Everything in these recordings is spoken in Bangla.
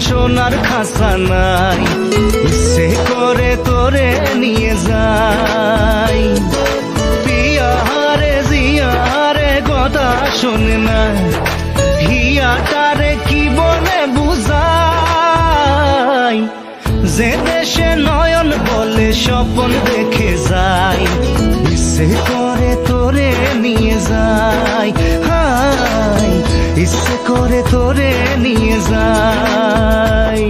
সোনার খাসা নাই, ইচ্ছে করে তোরে নিয়ে যাই। পিয়ারে জিয়ারে কথা শোনে না, হিয়াটারে কি বলে বুঝাই। যে দেশে নয়ন বলে স্বপ্ন দেখে যায়, ইচ্ছে করে তোরে নিয়ে যাই। হাই ইচ্ছে করে তোরে নিয়ে যাই।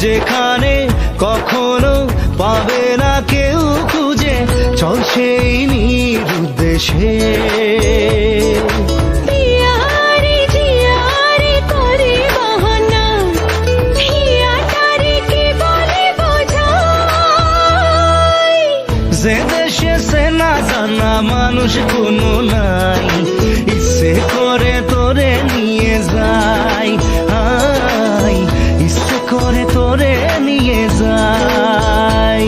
যেখানে কখনো পাবে না কেউ খুঁজে, চল সেই নিরুদ্দেশে। যে দেশে সে না জানা মানুষ কোনো নাই, ইচ্ছে করে তোরে নিয়ে যাই। ইচ্ছে করে তোরে নিয়ে যাই।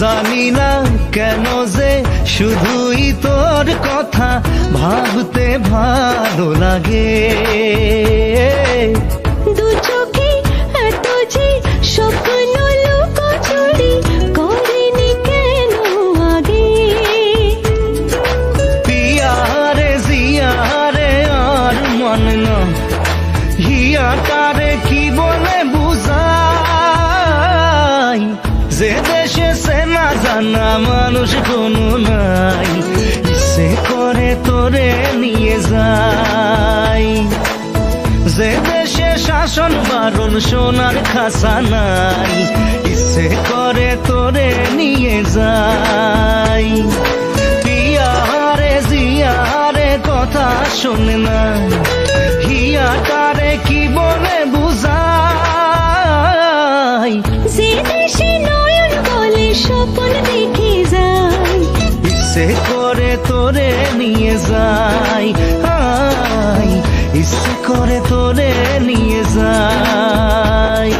জানি না কেন যে শুধুই তোর কথা ভাবতে ভালো লাগে। দু চোখে এত যে স্বপ্ন লুকোচুরি করিনি কেন আগে। পিয়ারে জিয়ারে আর মন না, হিয়াটারে কি বলে বুঝাই। যে দেশে সে না জানা মানুষ কোনো নাই, ইচ্ছে করে তোরে নিয়ে যাই। যে দেশে শাসন বারণ সোনার খাসা নাই, ইচ্ছে করে তোরে নিয়ে যাই। পিয়ারে জিয়ারে কথা শোনে না, হিয়াটারে কি বলে বুঝাই। যে দেশে নয়ন বলে স্বপ্ন দেখে যায়, ইচ্ছে করে তোরে নিয়ে যাই। ইচ্ছে করে তোরে নিয়ে যাই।